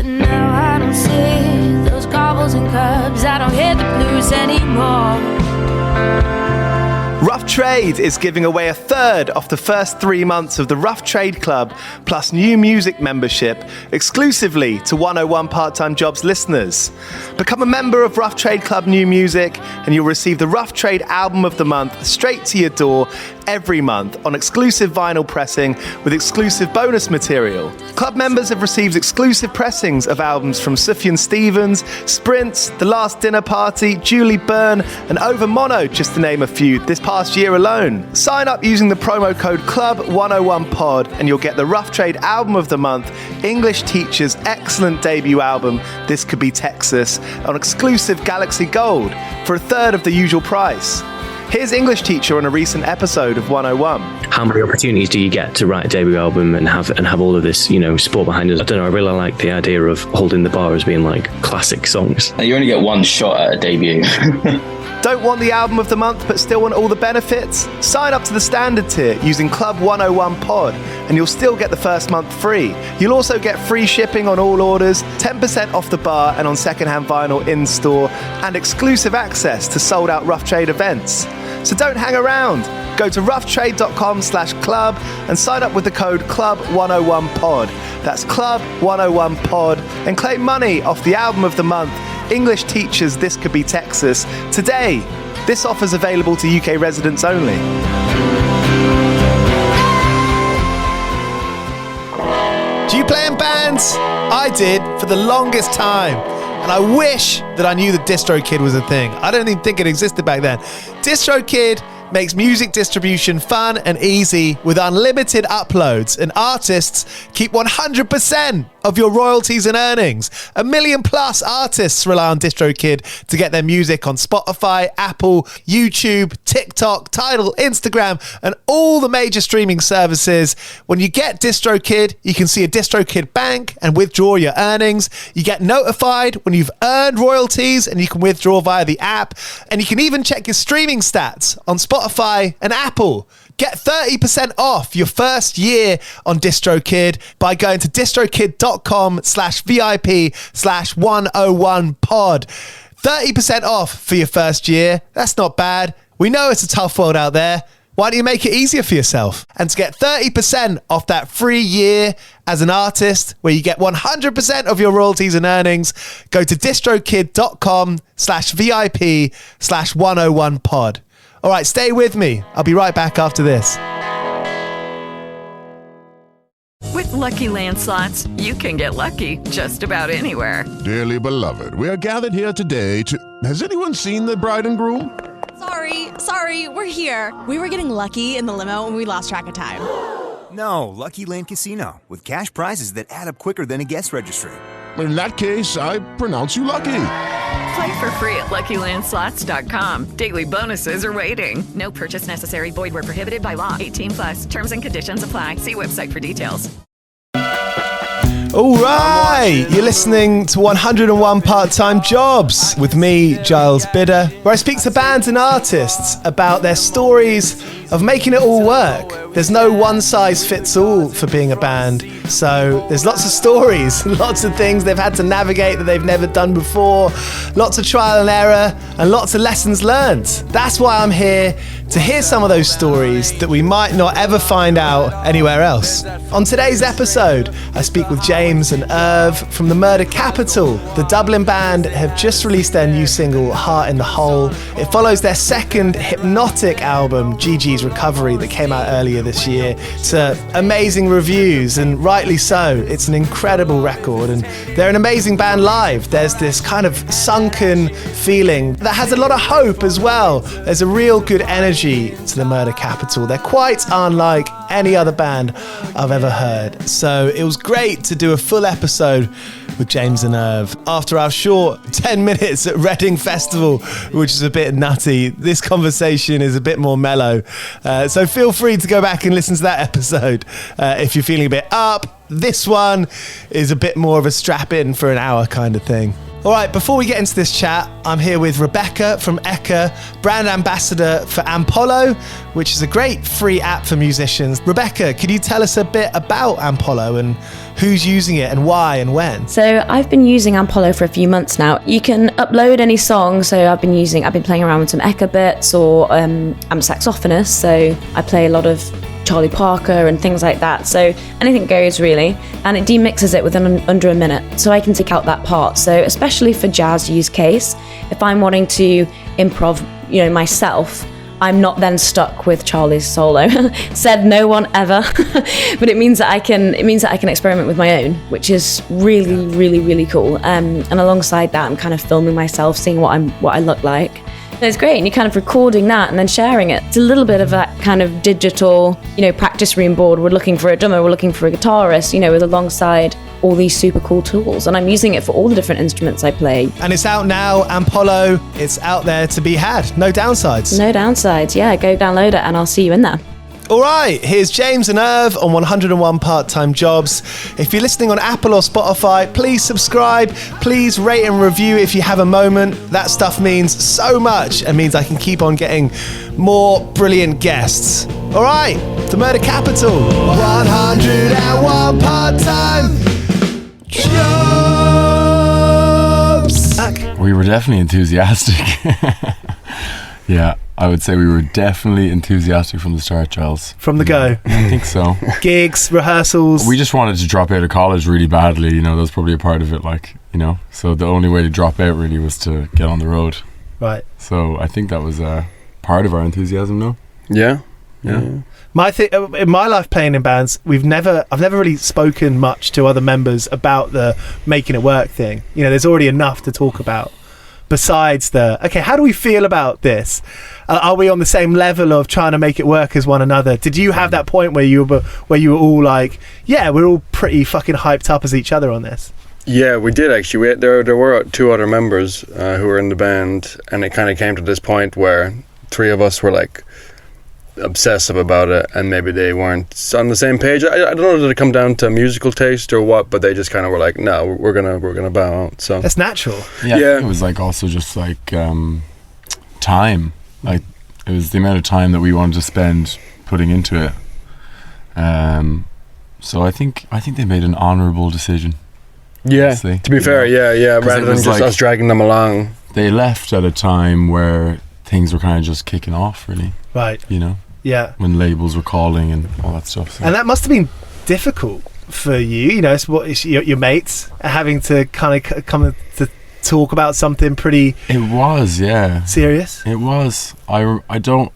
But now I don't see those cobbles and curbs. I don't hear the blues anymore. Rough Trade is giving away a third of the first 3 months of the Rough Trade Club plus new music membership exclusively to 101 Part-Time Jobs listeners. Become a member of Rough Trade Club New Music and you'll receive the Rough Trade Album of the Month straight to your door every month on exclusive vinyl pressing with exclusive bonus material. Club members have received exclusive pressings of albums from Sufjan Stevens, Sprints, The Last Dinner Party, Julie Byrne and Over Mono, just to name a few, this past year alone. Sign up using the promo code CLUB101POD and you'll get the Rough Trade Album of the Month, English Teacher's excellent debut album, This Could Be Texas, on exclusive Galaxy Gold for a third of the usual price. Here's English Teacher on a recent episode of 101. How many opportunities do you get to write a debut album and have all of this, sport behind us? I don't know, I really like the idea of holding the bar as being like classic songs. You only get one shot at a debut. Don't want the album of the month but still want all the benefits? Sign up to the standard tier using Club 101 Pod and you'll still get the first month free. You'll also get free shipping on all orders, 10% off the bar and on secondhand vinyl in store, and exclusive access to sold out Rough Trade events. So don't hang around. Go to roughtrade.com/club and sign up with the code CLUB101POD. That's CLUB101POD and claim money off the album of the month, English Teachers This Could Be Texas, today. This offer's available to UK residents only. Do you play in bands? I did for the longest time. And I wish that I knew that DistroKid was a thing. I don't even think it existed back then. DistroKid makes music distribution fun and easy with unlimited uploads, and artists keep 100% of your royalties and earnings. 1 million plus artists rely on DistroKid to get their music on Spotify, Apple, YouTube, TikTok, Tidal, Instagram, and all the major streaming services. When you get DistroKid, you can see a DistroKid bank and withdraw your earnings. You get notified when you've earned royalties and you can withdraw via the app. And you can even check your streaming stats on Spotify and Apple. Get 30% off your first year on DistroKid by going to distrokid.com/VIP/101pod. 30% off for your first year. That's not bad. We know it's a tough world out there. Why don't you make it easier for yourself? And to get 30% off that free year as an artist, where you get 100% of your royalties and earnings, go to distrokid.com/VIP/101pod. All right, stay with me. I'll be right back after this. With Lucky Land Slots, you can get lucky just about anywhere. Dearly beloved, we are gathered here today to... Has anyone seen the bride and groom? Sorry, we're here. We were getting lucky in the limo and we lost track of time. No, Lucky Land Casino, with cash prizes that add up quicker than a guest registry. In that case, I pronounce you lucky. Play for free at LuckyLandSlots.com. Daily bonuses are waiting. No purchase necessary. Void where prohibited by law. 18+. Terms and conditions apply. See website for details. All right, you're listening to 101 Part-Time Jobs with me, Giles Bidder, where I speak to bands and artists about their stories of making it all work. There's no one size fits all for being a band, so there's lots of stories, lots of things they've had to navigate that they've never done before, lots of trial and error, and lots of lessons learned. That's why I'm here, to hear some of those stories that we might not ever find out anywhere else. On today's episode, I speak with James and Irv from the Murder Capital. The Dublin band have just released their new single, Heart in the Hole. It follows their second hypnotic album, Gigi's Recovery, that came out earlier this year, to amazing reviews, and rightly so. It's an incredible record, and they're an amazing band live. There's this kind of sunken feeling that has a lot of hope as well. There's a real good energy to the Murder Capital. They're quite unlike any other band I've ever heard. So it was great to do a full episode with James and Irv. After our short 10 minutes at Reading Festival, which is a bit nutty, this conversation is a bit more mellow. So feel free to go back and listen to that episode if you're feeling a bit up. This one is a bit more of a strap in for an hour kind of thing. All right, before we get into this chat, I'm here with Rebecca from Eka, brand ambassador for Ampolo, which is a great free app for musicians. Rebecca, could you tell us a bit about Ampolo and who's using it and why and when? So I've been using Ampolo for a few months now. You can upload any song. So I've been playing around with some Eka bits, or I'm a saxophonist, so I play a lot of Charlie Parker and things like that. So anything goes really, and it demixes it within under a minute. So I can take out that part. So especially for jazz use case, if I'm wanting to improv, myself, I'm not then stuck with Charlie's solo. Said no one ever, but it means that I can experiment with my own, which is really, really, really cool. And alongside that, I'm kind of filming myself, seeing what I look like. It's great, and you're kind of recording that and then sharing it. It's a little bit of that kind of digital, practice room board. We're looking for a drummer, we're looking for a guitarist, with alongside all these super cool tools. And I'm using it for all the different instruments I play. And it's out now, Ampolo. It's out there to be had. No downsides. No downsides, yeah. Go download it and I'll see you in there. All right, here's James and Irv on 101 Part-Time Jobs. If you're listening on Apple or Spotify, please subscribe. Please rate and review if you have a moment. That stuff means so much and means I can keep on getting more brilliant guests. All right, the Murder Capital. 101 Part-Time Jobs. We were definitely enthusiastic. Yeah, I would say we were definitely enthusiastic from the start, Charles. From the go. I think so. Gigs, rehearsals. We just wanted to drop out of college really badly, that was probably a part of it, so the only way to drop out really was to get on the road. Right. So I think that was part of our enthusiasm, no? Yeah. My thing in my life playing in bands, I've never really spoken much to other members about the making it work thing. There's already enough to talk about. Besides how do we feel about this? Are we on the same level of trying to make it work as one another? Did you have that point where you were all like, yeah, we're all pretty fucking hyped up as each other on this? Yeah, we did actually. There were two other members who were in the band, and it kind of came to this point where three of us were like obsessive about it, and maybe they weren't on the same page. I don't know, did it come down to musical taste or what, but they just kind of were like, no, we're gonna bow out. So that's natural. Yeah. It was also just time, it was the amount of time that we wanted to spend putting into it. So I think they made an honourable decision. Yeah, honestly. To be fair, yeah, rather than just us dragging them along. They left at a time where things were kind of just kicking off, really. Right. Yeah. When labels were calling and all that stuff. So. And that must have been difficult for you, it's your mates having to kind of come to talk about something pretty... It was, yeah. Serious? It was. I don't...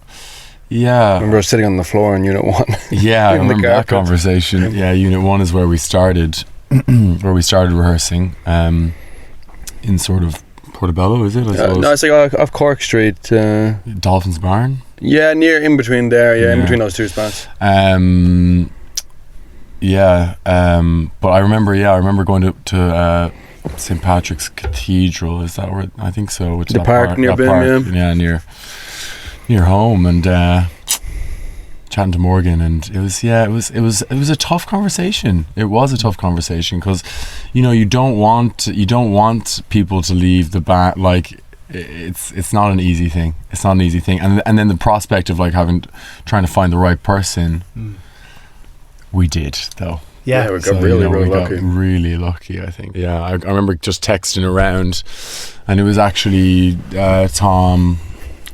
Yeah. I remember sitting on the floor in Unit 1. Yeah, I remember that conversation. Yeah, Unit 1 is where we started, rehearsing, in sort of Portobello, is it? I suppose. No, it's off Cork Street. Dolphin's Barn? Yeah, in between there, in between those two spots. But I remember going to St. Patrick's Cathedral, is that where, I think so. Which the park near Bim, yeah, near home, and chatting to Morgan, and it was a tough conversation. It was a tough conversation because, you don't want people to leave the band. It's not an easy thing. It's not an easy thing, and then the prospect of trying to find the right person. We did though. Yeah, we got really lucky. Got really lucky, I think. Yeah, I remember just texting around, and it was actually Tom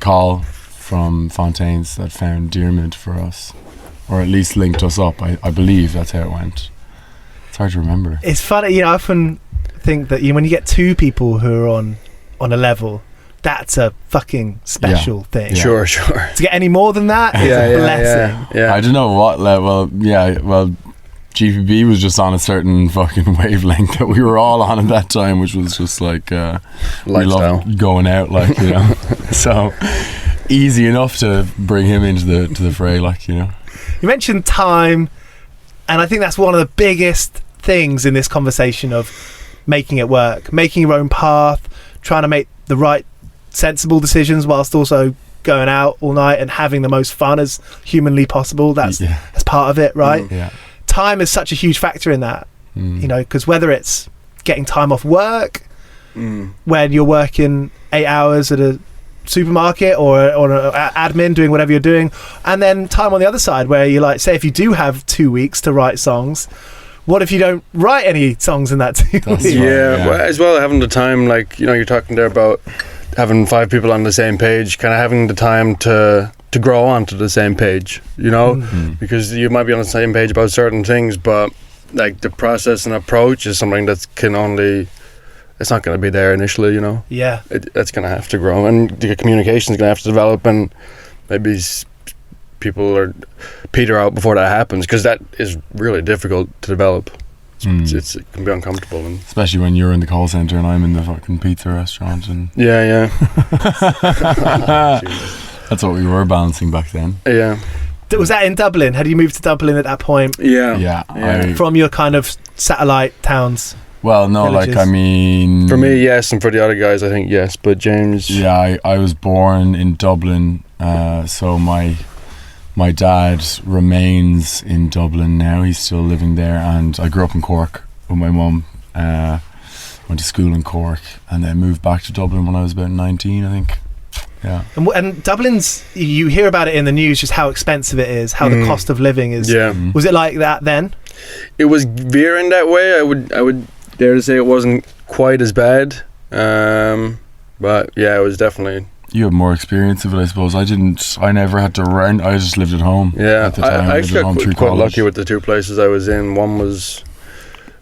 Call from Fontaine's that found Diarmuid for us, or at least linked us up. I believe that's how it went. It's hard to remember. It's funny, I often think that when you get two people who are on a level, that's a fucking special thing. Yeah. Sure. To get any more than that, it's a blessing. Yeah. I don't know what level. Yeah, well, GPB was just on a certain fucking wavelength that we were all on at that time, which was just we loved going out, so easy enough to bring him into the fray, You mentioned time, and I think that's one of the biggest things in this conversation of making it work, making your own path, trying to make the right sensible decisions whilst also going out all night and having the most fun as humanly possible. That's part of it, right? Yeah. Time is such a huge factor in that, because whether it's getting time off work, when you're working 8 hours at a supermarket or admin doing whatever you're doing, and then time on the other side where you're like, say if you do have 2 weeks to write songs, what if you don't write any songs in that 2 weeks? Yeah, well, as well having the time, like, you know, you're talking there about having 5 people on the same page, kind of having the time to grow onto the same page, you know, because you might be on the same page about certain things, but like the process and approach is something that it's not going to be there initially, you know. Yeah, that's going to have to grow, and the communication is going to have to develop, and maybe people are peter out before that happens, because that is really difficult to develop. It can be uncomfortable, and especially when you're in the call center and I'm in the fucking pizza restaurant. And yeah. That's what we were balancing back then. Yeah. Was that in Dublin? Had you moved to Dublin at that point? Yeah. From your kind of satellite towns? Well, no, villages? like, I mean, for me, yes, and for the other guys, I think yes, but James... Yeah, I was born in Dublin, so my dad remains in Dublin now. He's still living there, and I grew up in Cork with my mum. Went to school in Cork, and then moved back to Dublin when I was about 19, I think. Yeah. And Dublin's, you hear about it in the news, just how expensive it is, how the cost of living is. Yeah. Was it like that then? It was veering that way. I would dare to say it wasn't quite as bad. But yeah, it was definitely... You have more experience of it, I suppose. I never had to rent. I just lived at home. Yeah, at the time. I actually got quite lucky with the 2 places I was in. One was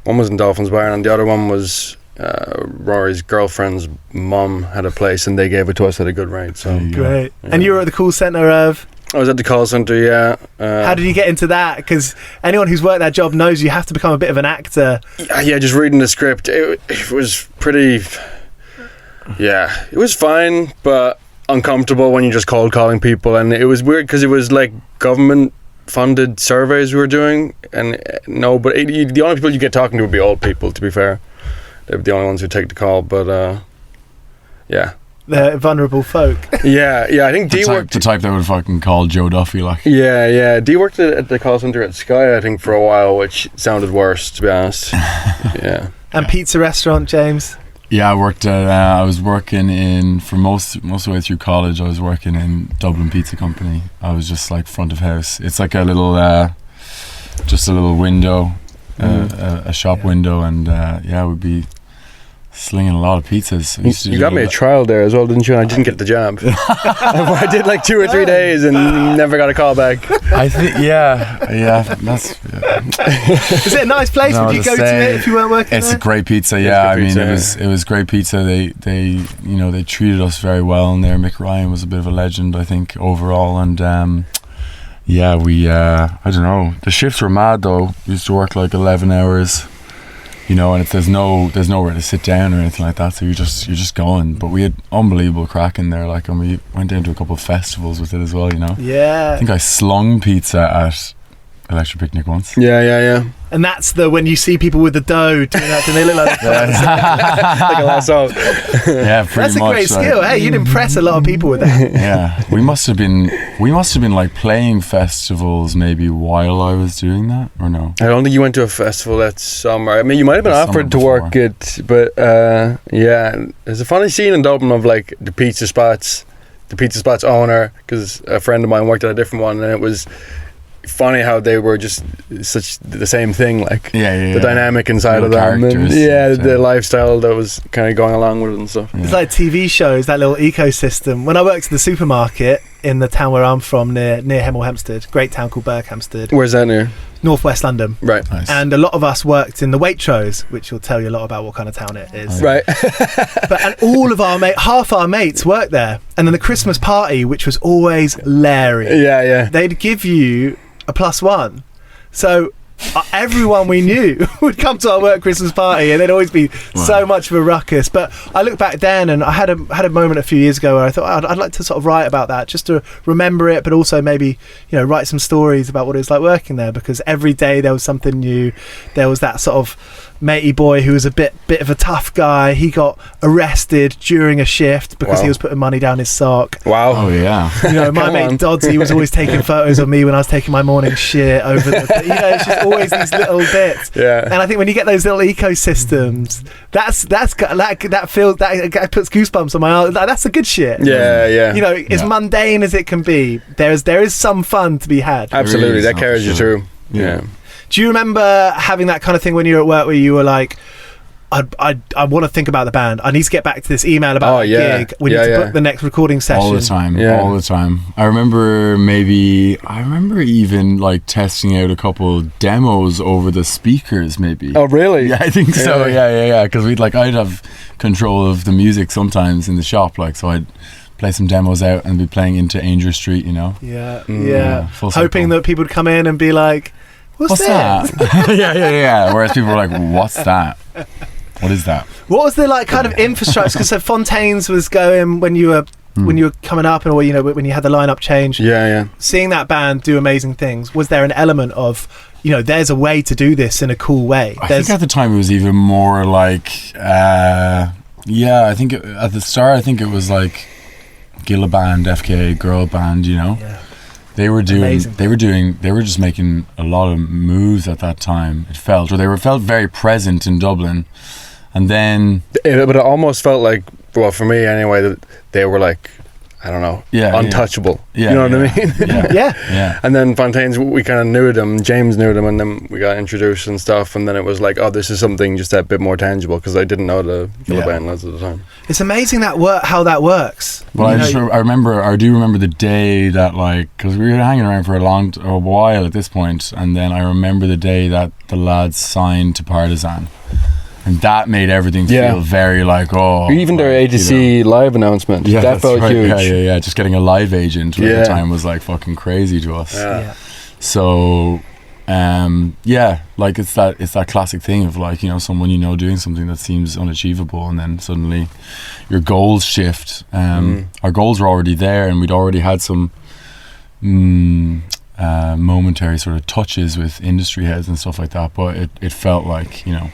in Dolphins Bar, and the other one was Rory's girlfriend's mum had a place, and they gave it to us at a good rate. So great. Yeah. And you were at the call centre of... I was at the call centre, yeah. How did you get into that? Because anyone who's worked that job knows you have to become a bit of an actor. Yeah, just reading the script, it was pretty... Yeah, it was fine, but uncomfortable when you just calling people, and it was weird because it was like government-funded surveys we were doing, and the only people you get talking to would be old people, to be fair. They were the only ones who take the call, but yeah. They're vulnerable folk. Yeah, I think D worked... The type that would fucking call Joe Duffy, like. Yeah, D worked at the call centre at Sky, I think, for a while, which sounded worse, to be honest. Yeah. And pizza restaurant, James? Yeah, I worked at... I was working in... For most of the way through college, I was working in Dublin Pizza Company. I was just like front of house. It's like a little... just a little window, a shop window, and we'd be slinging a lot of pizzas. You got me a trial there as well, didn't you? And I didn't get the job. I did like 2 or 3 days and never got a call back. I think, that's... Is it a nice place? Would you go to it if you weren't working It's there? a great pizza, it was great pizza. They treated us very well in there. Mick Ryan was a bit of a legend, I think, overall, and we I don't know, the shifts were mad though. We used to work like 11 hours, you know, and if there's nowhere to sit down or anything like that, so you're just going. But we had unbelievable crack in there, like, and we went down to a couple of festivals with it as well, you know. Yeah. I think I slung pizza at Electric Picnic once. Yeah. And that's when you see people with the dough doing that, and they look like like a lasso. Yeah, pretty That's a much, great skill. Hey, you'd impress a lot of people with that. Yeah, we must have been like playing festivals maybe while I was doing that, or no? I don't think you went to a festival that summer. I mean, you might have been offered to work it, but there's a funny scene in Dublin of like the pizza spots owner, because a friend of mine worked at a different one, and it was funny how they were just such the same thing, like the dynamic inside of them, and the lifestyle that was kind of going along with it and stuff. It's like TV shows, that little ecosystem. When I worked at the supermarket in the town where I'm from, near Hemel Hempstead, great town called Berkhamsted. Where's that near? Northwest London. Right. Nice. And a lot of us worked in the Waitrose, which will tell you a lot about what kind of town it is. Right. And all of half our mates worked there. And then the Christmas party, which was always hilarious. Yeah. They'd give you a +1. So everyone we knew would come to our work Christmas party, and there'd always be so much of a ruckus. But I look back then, and I had a moment a few years ago where I thought I'd like to sort of write about that, just to remember it, but also maybe, you know, write some stories about what it was like working there, because every day there was something new. There was that sort of matey boy who was a bit of a tough guy. He got arrested during a shift because he was putting money down his sock. Wow. Oh yeah. You know, my mate Doddsy was always taking photos of me when I was taking my morning shit over the. You know, it's just always these little bits. Yeah. And I think when you get those little ecosystems, that puts goosebumps on my arm. That's the good shit. Yeah, yeah. You know, as mundane as it can be, there is some fun to be had. Absolutely, that carries you through. Yeah. Do you remember having that kind of thing when you were at work where you were like, I want to think about the band. I need to get back to this email about the gig. We need to book the next recording session. All the time. I remember even like testing out a couple demos over the speakers maybe. Oh really? Yeah, I think so. Yeah. Because I'd have control of the music sometimes in the shop, like, so I'd play some demos out and be playing into Angel Street, you know. Hoping that people would come in and be like, what's that? yeah. Whereas people were like, what's that? What is that? What was the like kind of infrastructure? Because Fontaines was going when you were coming up, and, or, you know, when you had the lineup change. Yeah. Seeing that band do amazing things, was there an element of, you know, there's a way to do this in a cool way? I think at the time it was even more like, I think at the start, I think it was like Gilla Band, FKA girl band, you know. Yeah. They were just making a lot of moves at that time. It felt very present in Dublin, and then but it almost felt like, well, for me anyway, that they were like, I don't know, untouchable. Yeah, you know what I mean? Yeah. And then Fontaines, we kind of knew them. James knew them, and then we got introduced and stuff. And then it was like, oh, this is something just a bit more tangible, because I didn't know the Gilla Band lads at the time. It's amazing how that works. Well, I do remember the day that, like, because we were hanging around for a while at this point, and then I remember the day that the lads signed to Partisan. And that made everything feel very like, even their ADC live announcement. Yeah, that felt huge. Yeah. Just getting a live agent at the time was like fucking crazy to us. Yeah. So, like it's that classic thing of, like, you know, someone you know doing something that seems unachievable, and then suddenly your goals shift. Our goals were already there, and we'd already had some momentary sort of touches with industry heads and stuff like that. But it felt like, you know,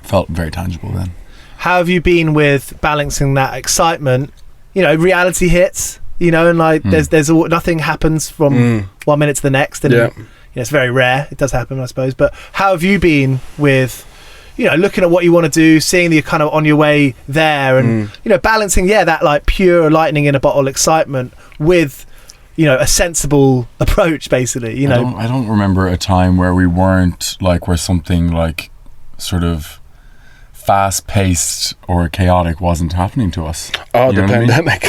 felt very tangible then. How have you been with balancing that excitement? You know, reality hits, you know, and like there's nothing happens from 1 minute to the next, and you know, it's very rare. It does happen, I suppose. But how have you been with, you know, looking at what you want to do, seeing that you're kind of on your way there, and you know, balancing that like pure lightning in a bottle excitement with, you know, a sensible approach, basically. You know, I don't remember a time where we weren't like, where something like sort of fast-paced or chaotic wasn't happening to us. Oh, the pandemic.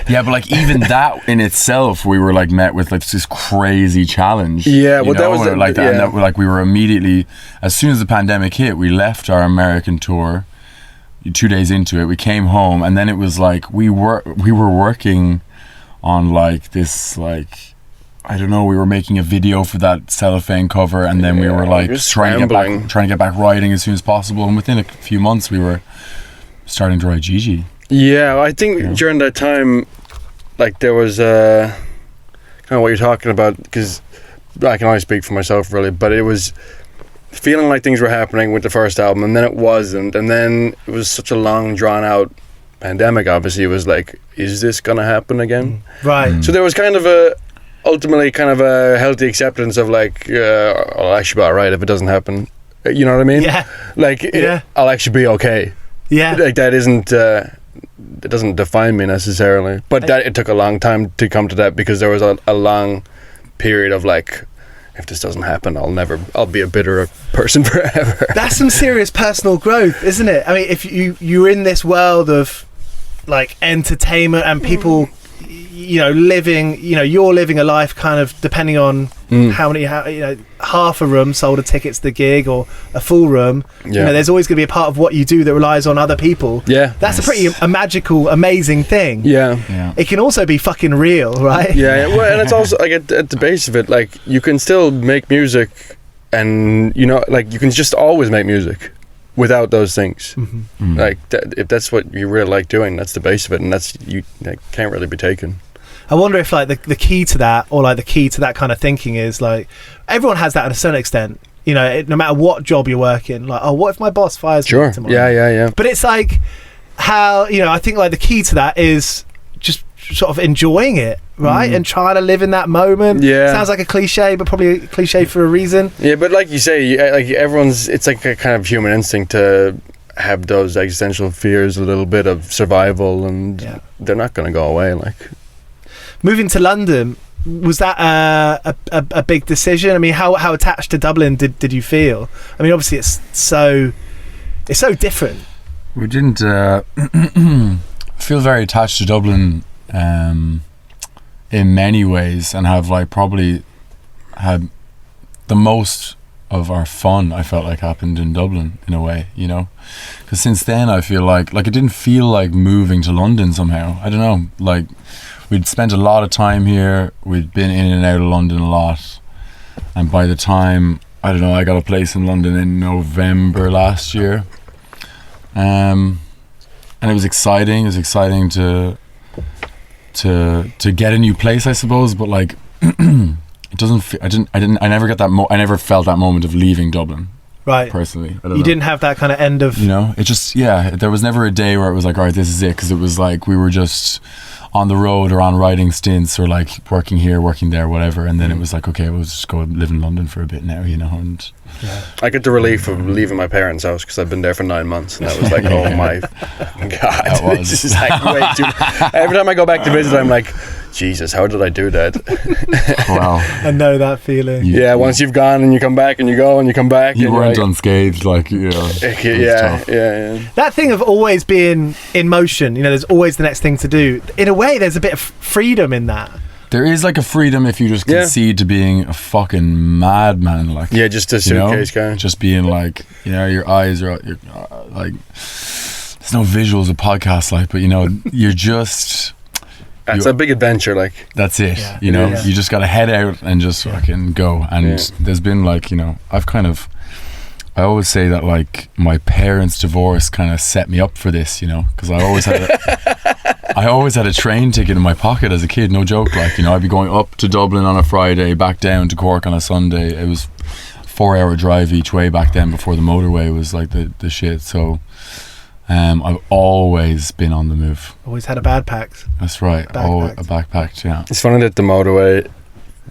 Yeah, but like even that in itself, we were like met with like this crazy challenge. Yeah, well, that was like that, and that, like, we were immediately, as soon as the pandemic hit, we left our American tour. 2 days into it, we came home, and then it was like we were working on like this, like, I don't know, we were making a video for that cellophane cover, and then we were like trying to get back writing as soon as possible, and within a few months we were starting to write Gigi. Yeah, I think during that time, like, there was kind of what you're talking about, because I can only speak for myself really, but it was feeling like things were happening with the first album, and then it wasn't, and then it was such a long drawn out pandemic. Obviously it was like, is this gonna happen again? Right. So there was kind of ultimately kind of a healthy acceptance of like, I'll actually be alright if it doesn't happen. You know what I mean? Yeah. Like, I'll actually be okay. Yeah. Like, that isn't, it doesn't define me necessarily. But it took a long time to come to that, because there was a long period of like, if this doesn't happen, I'll be a bitter person forever. That's some serious personal growth, isn't it? I mean, if you're in this world of like entertainment and people, you know, you're living a life kind of depending on how many, you know, half a room sold a ticket to the gig or a full room. You know, there's always going to be a part of what you do that relies on other people. Yeah. That's a magical, amazing thing. Yeah. It can also be fucking real, right? Yeah. Well, and it's also like at the base of it, like, you can still make music, and, you know, like, you can just always make music without those things. Like, if that's what you really like doing, that's the base of it, and that can't really be taken. I wonder if like the key to that, or like the key to that kind of thinking, is like, everyone has that at a certain extent. You know, no matter what job you're working, like, oh, what if my boss fires me tomorrow? Yeah. But it's like how, you know, I think like the key to that is just sort of enjoying it, right? And trying to live in that moment. Yeah. Sounds like a cliche, but probably a cliche for a reason. Yeah, but like you say, like everyone's, it's like a kind of human instinct to have those existential fears, a little bit of survival, and they're not going to go away. Like, moving to London, was that a big decision? I mean, how attached to Dublin did you feel? I mean, obviously it's so different. We didn't feel very attached to Dublin in many ways, and have like probably had the most of our fun, I felt like, happened in Dublin in a way, you know, because since then I feel like it didn't feel like moving to London somehow. I don't know, like we'd spent a lot of time here, we'd been in and out of London a lot, and by the time, I don't know, I got a place in London in November last year, and it was exciting to get a new place, I suppose, but like it doesn't I never got that I never felt that moment of leaving Dublin, right? Personally, I don't know. Didn't have that kind of end of, you know, it just, there was never a day where it was like, all right, this is it, because it was like we were just on the road or on writing stints or like working here, working there, whatever, and then it was like, okay, we'll just go live in London for a bit now, you know. And I get the relief of leaving my parents' house because I've been there for 9 months, and that was like, oh my god, this is like way too. Every time I go back to visit, I'm like, Jesus, how did I do that? Wow. I know that feeling. Yeah, once you've gone and you come back and you go and you come back, you and weren't unscathed, like, you know. Yeah. That thing of always being in motion, you know, there's always the next thing to do. In a way, there's a bit of freedom in that. There is like a freedom if you just concede to being a fucking madman, like, just a suitcase guy, just being like, you know, your eyes are like, there's no visuals of podcasts, like, but you know, you're just. It's a big adventure, like. That's it, you know. You just got to head out and just fucking go. And there's been like, you know, I always say that like my parents' divorce kind of set me up for this, you know, because I always had a train ticket in my pocket as a kid, no joke. Like, you know, I'd be going up to Dublin on a Friday, back down to Cork on a Sunday. It was 4-hour drive each way back then, before the motorway was like the shit. So I've always been on the move. Always had a backpack. That's right. A backpack, yeah. It's funny that the motorway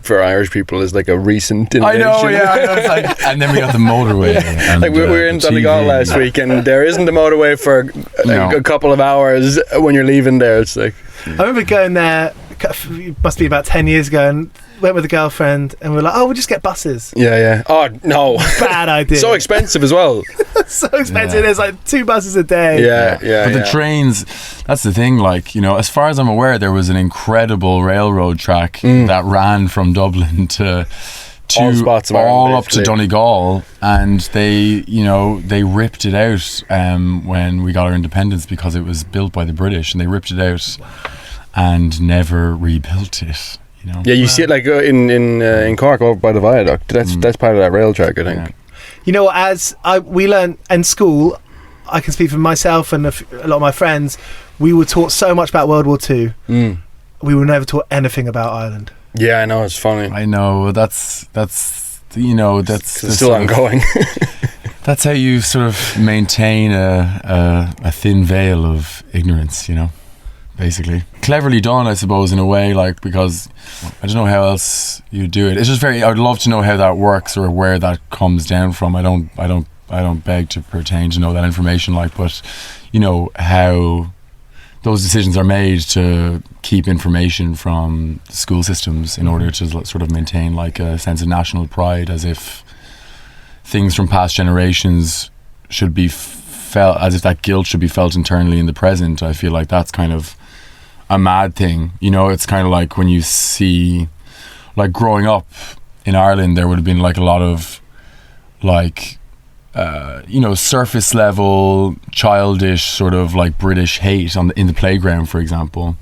for Irish people is like a recent invention. I know. It's like, and then we got the motorway. And like we were in Donegal last week, and there isn't a motorway for a couple of hours when you're leaving there. It's like, I remember going there, it must be about 10 years ago, and went with a girlfriend, and we were like, oh, we'll just get buses. Yeah. Oh, no. Bad idea. So expensive as well. So expensive. There's like 2 buses a day. Yeah. But the trains, that's the thing, like, you know, as far as I'm aware, there was an incredible railroad track that ran from Dublin to all up to Donegal, and they ripped it out when we got our independence, because it was built by the British, and they ripped it out and never rebuilt it. You know? Yeah, you see it like in Cork over by the viaduct. That's part of that rail track, I think. Yeah. You know, as we learned in school, I can speak for myself and a lot of my friends, we were taught so much about World War II. We were never taught anything about Ireland. Yeah, I know, it's funny. I know, that's you know, that's it's still ongoing. That's how you sort of maintain a thin veil of ignorance, you know, basically. Cleverly done, I suppose, in a way, like, because I don't know how else you do it. It's just I'd love to know how that works, or where that comes down from. I don't beg to pertain to know that information, like, but you know how those decisions are made to keep information from school systems in order to sort of maintain like a sense of national pride, as if things from past generations should be felt, as if that guilt should be felt internally in the present. I feel like that's kind of a mad thing, you know. It's kind of like when you see, like, growing up in Ireland, there would have been like a lot of like you know, surface level, childish sort of like British hate in the playground, for example,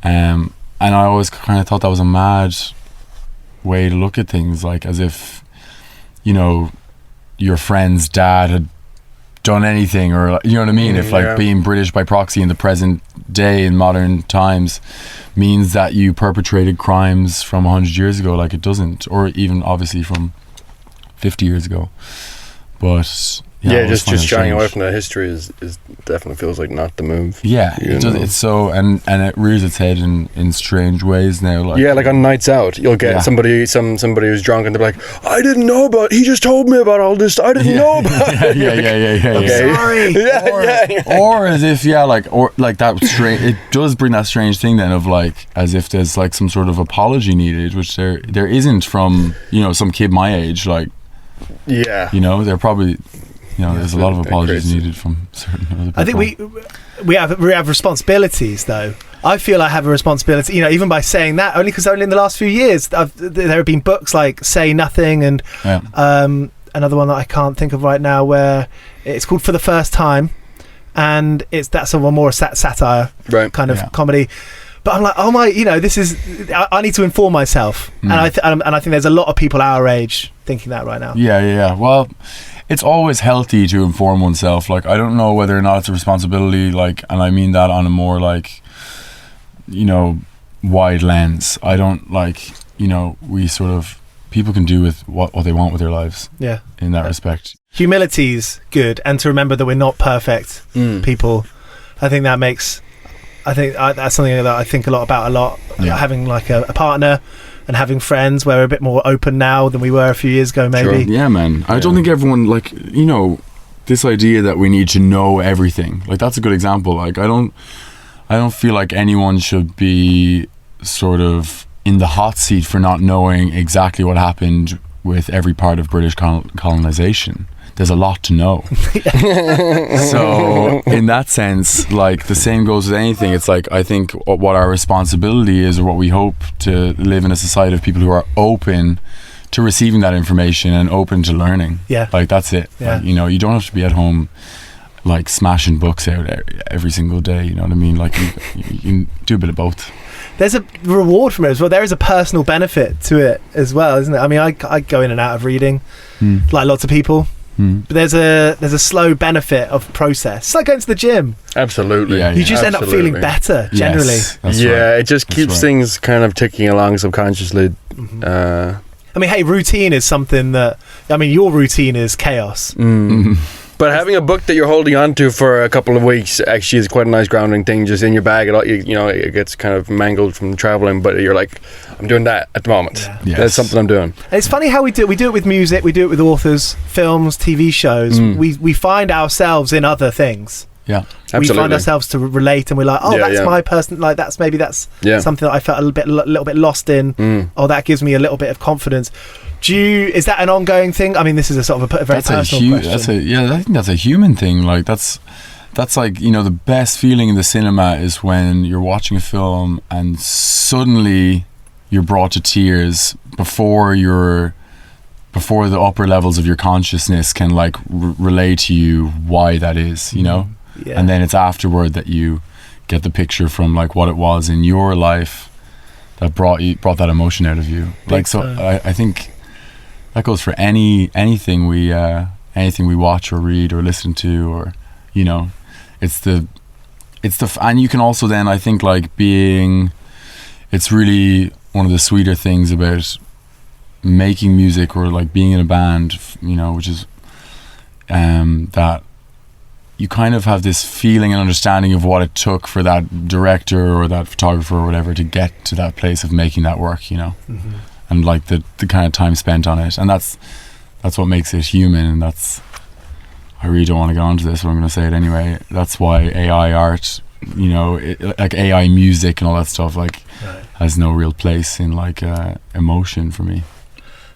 and I always kind of thought that was a mad way to look at things, like as if, you know, your friend's dad had done anything, or you know what I mean, if like being British by proxy in the present day in modern times means that you perpetrated crimes from 100 years ago. Like, it doesn't, or even obviously from 50 years ago. But I always just find it shying away strange. from that history is definitely feels like not the move. Yeah, it does, it's so, and it rears its head in strange ways now. Like, yeah, like on nights out, you'll get somebody who's drunk and they're like, "I didn't know about. He just told me about all this. I didn't know about." Yeah. Sorry. Or as if that strange. It does bring that strange thing then of like as if there's like some sort of apology needed, which there isn't from some kid my age. Like, they're probably. There's a lot of apologies needed from certain other people. I think we have responsibilities, though. I feel I have a responsibility, even by saying that, only because only in the last few years there have been books like Say Nothing and another one that I can't think of right now where it's called For the First Time, and that's a more satire kind of comedy. But I'm like, oh my, this is. I need to inform myself, and I think there's a lot of people our age thinking that right now. Yeah. Well, it's always healthy to inform oneself. Like, I don't know whether or not it's a responsibility. Like, and I mean that on a more like, wide lens. I don't like, we sort of people can do with what they want with their lives. Yeah. In that respect, humility's good, and to remember that we're not perfect people. I think that makes. I think that's something that I think a lot about. Having like a partner and having friends, we're a bit more open now than we were a few years ago, maybe. Sure. Yeah, man. I don't think everyone this idea that we need to know everything. Like, that's a good example. Like, I don't feel like anyone should be sort of in the hot seat for not knowing exactly what happened with every part of British colonization. There's a lot to know. So in that sense, like, the same goes with anything. It's like, I think what our responsibility is, or what we hope to live in a society of people who are open to receiving that information and open to learning. Yeah. Like, that's it. Yeah. Like, you don't have to be at home like smashing books out every single day, you know what I mean? Like, you can do a bit of both. There's a reward from it as well. There is a personal benefit to it as well, isn't it? I mean, I go in and out of reading like lots of people. But there's a slow benefit of process. It's like going to the gym. Absolutely. You just end up feeling better generally. Yes, that's right. It just keeps things kind of ticking along subconsciously. I mean, hey, routine is something that, your routine is chaos. But having a book that you're holding on to for a couple of weeks actually is quite a nice grounding thing, just in your bag. It gets kind of mangled from traveling, but you're like, I'm doing that at the moment. Yeah. Yes. That's something I'm doing. And it's funny how we do it with music, we do it with authors, films, TV shows. We find ourselves in other things. Yeah, absolutely. We find ourselves to relate, and we're like, that's my person. Like, that's something that I felt a little bit lost in. Oh, that gives me a little bit of confidence. Is that an ongoing thing? I mean, this is a sort of a very personal question. I think that's a human thing. Like, that's like, the best feeling in the cinema is when you're watching a film and suddenly you're brought to tears before the upper levels of your consciousness can like relay to you why that is, and then it's afterward that you get the picture from like what it was in your life that brought that emotion out of you. Like, so I think that goes for anything we watch or read or listen to, or it's and you can also then, I think, like, it's really one of the sweeter things about making music or like being in a band, which is that you kind of have this feeling and understanding of what it took for that director or that photographer or whatever to get to that place of making that work, and like the kind of time spent on it, and that's what makes it human. And I really don't want to get onto this, but I'm going to say it anyway. That's why AI art, like AI music and all that stuff, like has no real place in like emotion for me.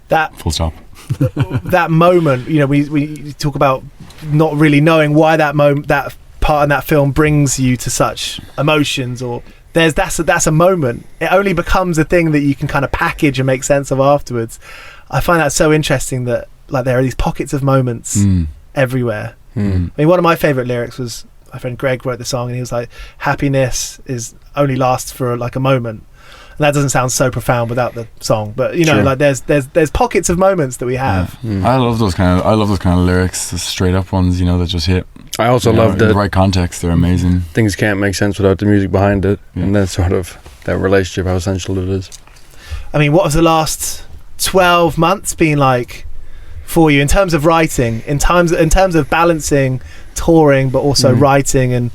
That full stop. That moment, we talk about not really knowing why that moment, that part in that film brings you to such emotions, or that's a moment. It only becomes a thing that you can kind of package and make sense of afterwards. I find that so interesting that like there are these pockets of moments everywhere. I mean, one of my favorite lyrics was, my friend Greg wrote the song, and he was like, happiness only lasts for like a moment. And that doesn't sound so profound without the song, but like there's pockets of moments that we have. I love those kind of lyrics, the straight up ones, that just hit. I also love in the right context. They're amazing. Things can't make sense without the music behind it, and that's sort of that relationship, how essential it is. I mean, what has the last 12 months been like for you in terms of writing, in terms of balancing touring but also writing, and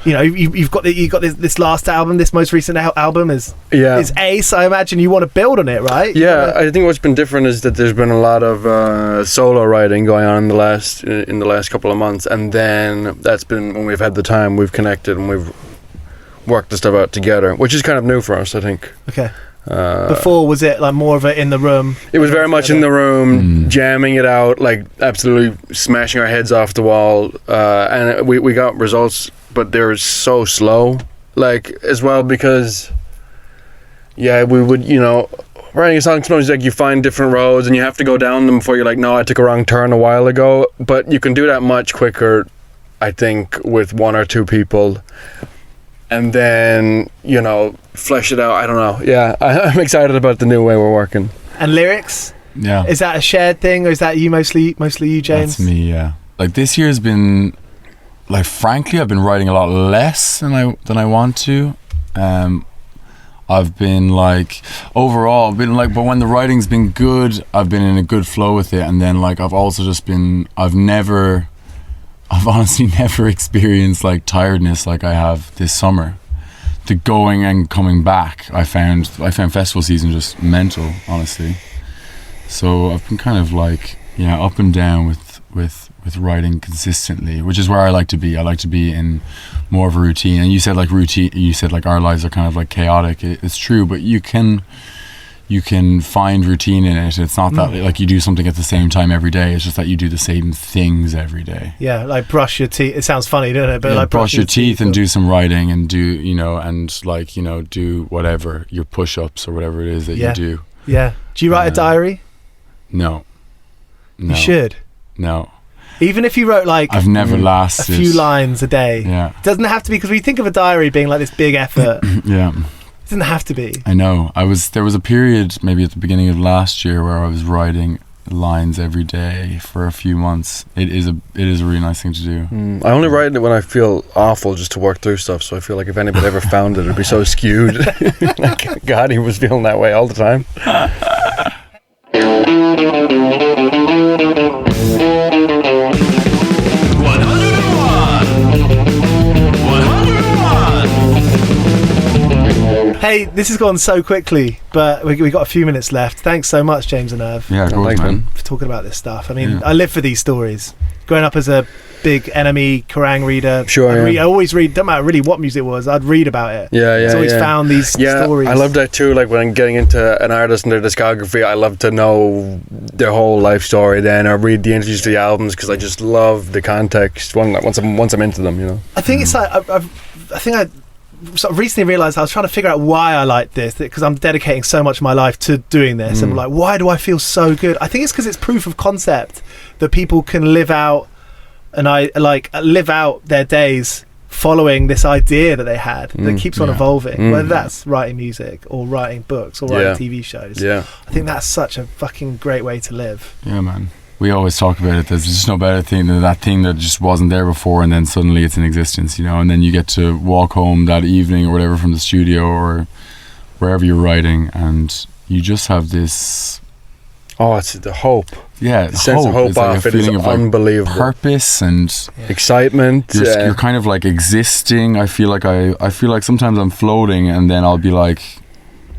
you know, you've got this last album, this most recent album is ace. I imagine you want to build on it, right? Yeah, I think what's been different is that there's been a lot of solo writing going on in the last couple of months, and then that's been when we've had the time, we've connected and we've worked the stuff out together, which is kind of new for us, I think. Okay. Before, was it like more of a in the room? It was very much in the room, jamming it out, like absolutely smashing our heads off the wall, and we got results, but they were so slow, like, as well, because we would, you know, writing a song, sometimes like you find different roads and you have to go down them before you're like, no, I took a wrong turn a while ago, but you can do that much quicker, I think, with one or two people. And then, you know, flesh it out. I don't know. Yeah, I'm excited about the new way we're working. And lyrics? Yeah. Is that a shared thing, or is that you mostly you, James? That's me, yeah. Like, this year's been, like, frankly, I've been writing a lot less than I want to. I've been like, overall, but when the writing's been good, I've been in a good flow with it. And then, like, I've also just been, I've honestly never experienced like tiredness like I have this summer. The going and coming back, I found festival season just mental, honestly. So I've been kind of like, up and down with writing consistently, which is where I like to be. I like to be in more of a routine. And you said like our lives are kind of like chaotic. It's true, but you can find routine in it. It's not that like you do something at the same time every day. It's just that you do the same things every day. Yeah, like brush your teeth. It sounds funny, doesn't it? But like brush your teeth and do some writing and do, do whatever, your push-ups or whatever it is that you do. Yeah. Do you write a diary? No. You should. No. Even if you wrote like I've never lasted a few lines a day. Yeah. It doesn't have to be, because we think of a diary being like this big effort. Yeah. It doesn't have to be. I know. There was a period maybe at the beginning of last year where I was writing lines every day for a few months. It is a really nice thing to do. I only write it when I feel awful, just to work through stuff. So I feel like if anybody ever found it, it'd be so skewed. Like, God, he was feeling that way all the time. Hey, this has gone so quickly, but we got a few minutes left. Thanks so much, James and Irv. Yeah, thanks, man. For talking about this stuff. I mean, I live for these stories. Growing up as a big Enemy Kerrang reader, I always read, don't matter really what music it was, I'd read about it. I've always found these stories. I love that too. Like when I'm getting into an artist and their discography, I love to know their whole life story then, or read the interviews to the albums, because I just love the context once I'm into them, you know. I think it's like, I sort of recently realised I was trying to figure out why I like this, because I'm dedicating so much of my life to doing this, and like, why do I feel so good? I think it's because it's proof of concept that people can live out their days following this idea that they had that keeps on evolving, whether that's writing music or writing books or writing TV shows. I think that's such a fucking great way to live. Yeah, man. We always talk about it. There's just no better thing than that thing that just wasn't there before, and then suddenly it's in existence, and then you get to walk home that evening or whatever from the studio or wherever you're writing, and you just have this... Oh, it's the hope. Yeah, the sense of hope it's like off it is unbelievable. Purpose and excitement. You're kind of like existing. I feel like sometimes I'm floating, and then I'll be like,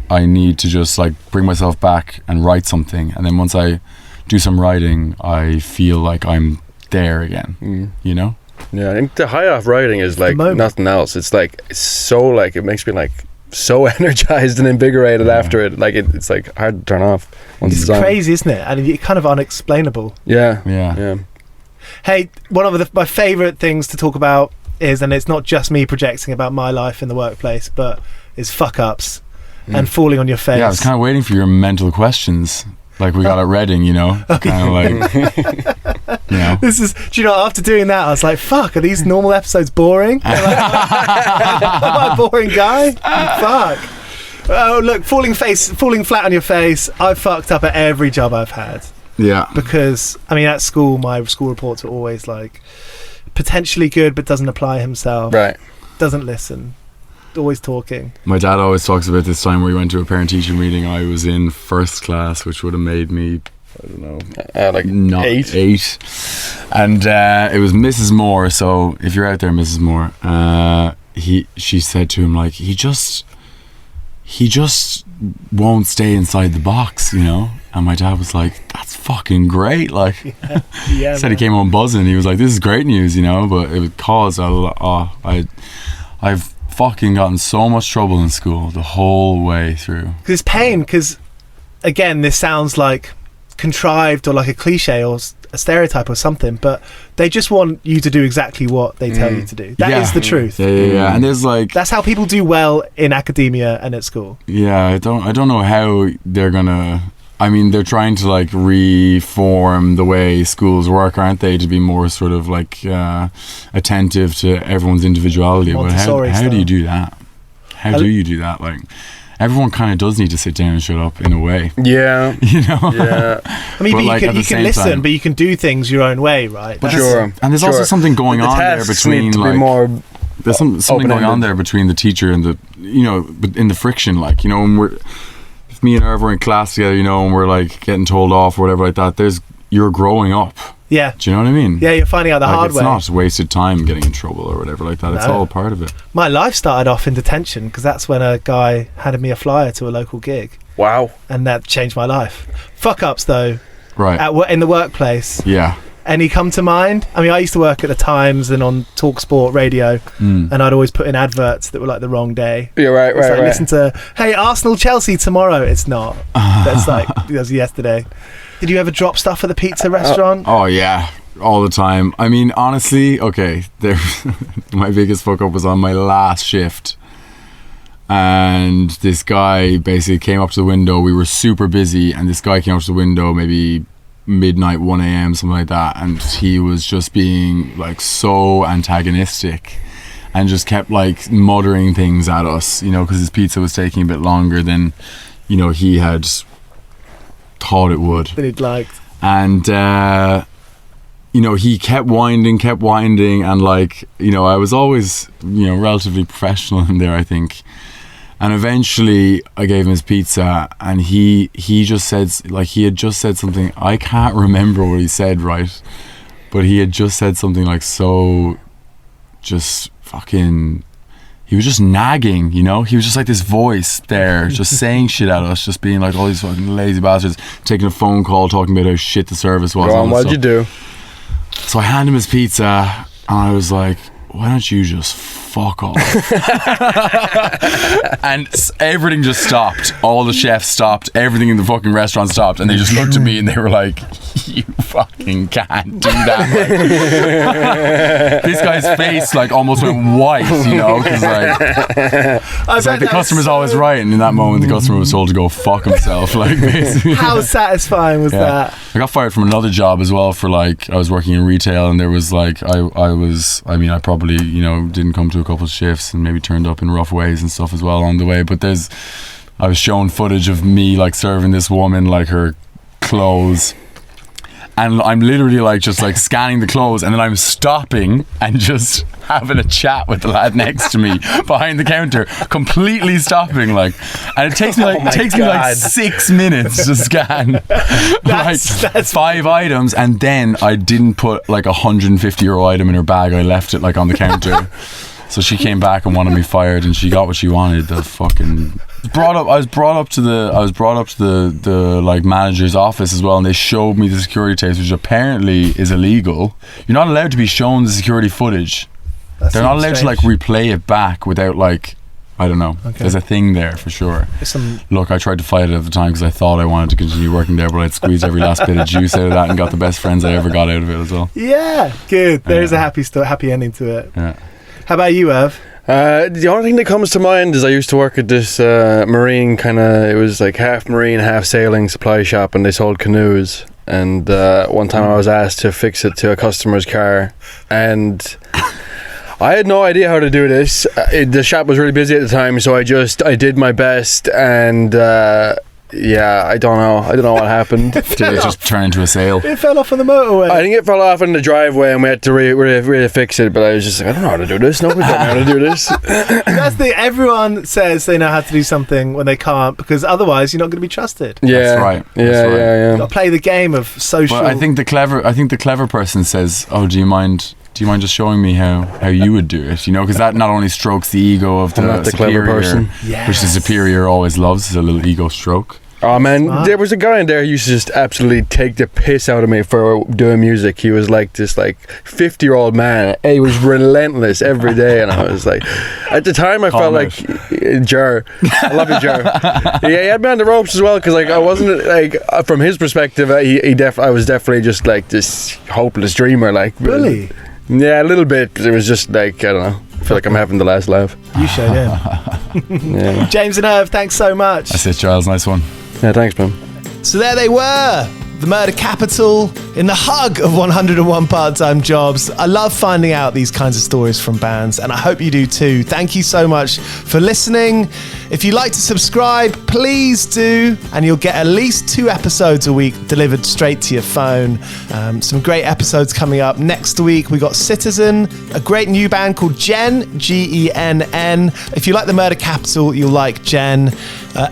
I need to just like bring myself back and write something, and then once I do some writing, I feel like I'm there again. Yeah, I think the high off writing is like nothing else. It's like it makes me like so energized and invigorated after it. Like it's like hard to turn off once it's done. Crazy, isn't it? And it's kind of unexplainable. Yeah. Hey, one of my favourite things to talk about is, and it's not just me projecting about my life in the workplace, but is fuck ups and falling on your face. Yeah, I was kind of waiting for your mental questions. Like we got at Reading, kind of like, This is, do you know, after doing that, I was like, fuck, are these normal episodes boring? Am I a boring guy? Fuck. Oh, look, falling flat on your face, I've fucked up at every job I've had. Yeah. Because, I mean, at school, my school reports are always like, potentially good, but doesn't apply himself. Right. Doesn't listen. Always talking. My dad always talks about this time where he went to a parent-teacher meeting. I was in first class, which would have made me I don't know, like not 8. And it was Mrs. Moore. So if you're out there, Mrs. Moore, she said to him, like, he just won't stay inside the box, you know. And my dad was like, that's fucking great. Like, Yeah, said he came home buzzing. He was like, this is great news, you know. But it would cause I've fucking gotten so much trouble in school the whole way through. Because it's pain, because again, this sounds like contrived or like a cliche or a stereotype or something, but they just want you to do exactly what they tell you to do. That is the truth. Yeah. And there's like, that's how people do well in academia and at school. Yeah, I don't know how they're gonna. I mean, they're trying to like reform the way schools work, aren't they, to be more sort of like attentive to everyone's individuality. But how do you do that? How do you do that? Like, everyone kind of does need to sit down and shut up in a way. Yeah. You know? Yeah. I mean, but you can listen, but you can do things your own way, right? But sure. And there's also something going on there between, like, there's something going on there between the teacher and the, you know, in the friction, like, you know, when me and Irv were in class together, you know, and we're like getting told off or whatever like that, you're growing up. Yeah. Do you know what I mean? Yeah, you're finding out the hard way. It's not wasted time getting in trouble or whatever like that. No. It's all part of it. My life started off in detention because that's when a guy handed me a flyer to a local gig. Wow. And that changed my life. Fuck ups though. Right. In the workplace. Yeah. Any come to mind? I mean, I used to work at the Times and on Talk Sport radio, and I'd always put in adverts that were like the wrong day. Yeah, right. Listen to, hey, Arsenal Chelsea tomorrow. It's not. That's like, that was yesterday. Did you ever drop stuff at the pizza restaurant? Oh yeah, all the time. I mean, honestly, okay, my biggest fuck up was on my last shift. And this guy basically came up to the window. We were super busy, and this guy came up to the window maybe midnight, 1 a.m, something like that, and he was just being like so antagonistic and just kept like muttering things at us, you know, because his pizza was taking a bit longer than, you know, he had thought it would. That he'd liked. And you know, he kept winding, and like, you know, I was always, you know, relatively professional in there, I think. And eventually I gave him his pizza, and he just said, like, he had just said something, I can't remember what he said, right? But he had just said something like so just fucking, he was just nagging, you know? He was just like this voice there, just saying shit at us, just being like all these fucking lazy bastards, taking a phone call, talking about how shit the service was. Go on, what'd you do? So I handed him his pizza, and I was like, why don't you just fuck off? And everything just stopped. All the chefs stopped. Everything in the fucking restaurant stopped. And they just looked at me and they were like, you fucking can't do that. Like, this guy's face like almost went white, you know, because like, it's like the customer's always right, and in that moment the customer was told to go fuck himself, like, basically. How satisfying was that? I got fired from another job as well for like, I was working in retail, and there was like, I probably, you know, didn't come to a couple of shifts and maybe turned up in rough ways and stuff as well on the way, but I was shown footage of me like serving this woman like her clothes, and I'm literally like just like scanning the clothes, and then I'm stopping and just having a chat with the lad next to me behind the counter, completely stopping, like, and it takes me like me like 6 minutes to scan that's 5 items, and then I didn't put like a €150 item in her bag. I left it like on the counter. So she came back and wanted me fired, and she got what she wanted. The fucking I was brought up to the like manager's office as well, and they showed me the security tapes, which apparently is illegal. You're not allowed to be shown the security footage. They're not allowed to like replay it back without like, I don't know. Okay. There's a thing there for sure. Look, I tried to fight it at the time because I thought I wanted to continue working there, but I'd squeezed every last bit of juice out of that and got the best friends I ever got out of it as well. Yeah, good. There's a happy ending to it. Yeah. How about you, Irv? The only thing that comes to mind is I used to work at this marine kind of, it was like half marine, half sailing supply shop, and they sold canoes. And one time I was asked to fix it to a customer's car, and I had no idea how to do this. The shop was really busy at the time, so I did my best, and Yeah, I don't know. I don't know what happened. Did it just turn into a sail? It fell off on the motorway. I think it fell off in the driveway and we had to really fix it, but I was just like, I don't know how to do this. Nobody taught me how to do this. That's the everyone says they know how to do something when they can't, because otherwise you're not going to be trusted. Yeah, That's right. Yeah, That's right. yeah. You've got to play the game of social. But I think the clever person says, "Oh, do you mind just showing me how you would do it?" You know, because that not only strokes the ego of I'm not the superior, clever person. which the superior always loves, is a little ego stroke. Oh man, there was a guy in there who used to just absolutely take the piss out of me for doing music. He was like this 50-year-old man. He was relentless every day, and I was like, at the time I felt like Jar. I love you, Jar. Yeah, he had me on the ropes as well, because I wasn't from his perspective, I was definitely just like this hopeless dreamer. Really? Yeah, a little bit. But it was just I don't know. I feel like I'm having the last laugh. You showed him. Yeah. James and Irv, thanks so much. That's it, Giles. Nice one. Yeah, thanks, man. So there they were, the murder capital in the hug of 101 part-time jobs. I love finding out these kinds of stories from bands, and I hope you do too. Thank you so much for listening. If you'd like to subscribe, please do, and you'll get at least 2 episodes a week delivered straight to your phone. Some great episodes coming up. Next week, we got Citizen, a great new band called Gen, Genn. If you like the murder capital, you'll like Gen.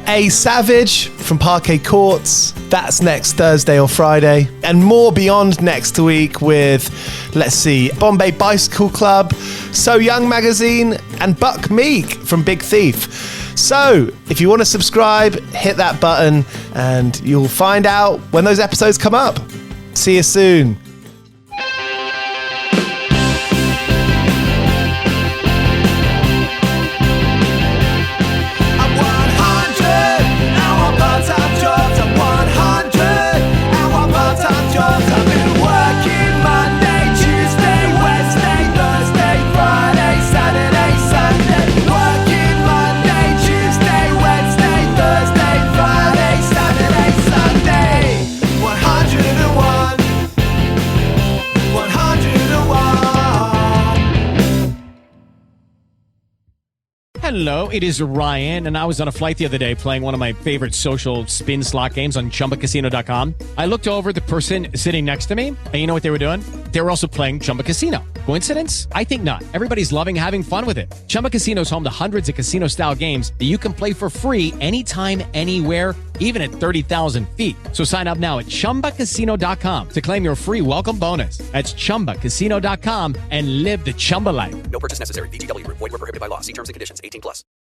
A Savage from Parquet Courts. That's next Thursday or Friday. And more beyond next week with, let's see, Bombay Bicycle Club, So Young Magazine, and Buck Meek from Big Thief. So, if you want to subscribe, hit that button and you'll find out when those episodes come up. See you soon. Hello, it is Ryan, and I was on a flight the other day playing one of my favorite social spin slot games on ChumbaCasino.com. I looked over at the person sitting next to me, and you know what they were doing? They were also playing Chumba Casino. Coincidence? I think not. Everybody's loving having fun with it. Chumba Casino is home to hundreds of casino-style games that you can play for free anytime, anywhere, even at 30,000 feet. So sign up now at ChumbaCasino.com to claim your free welcome bonus. That's ChumbaCasino.com and live the Chumba life. No purchase necessary. VGW. Void where prohibited by law. See terms and conditions. 18+.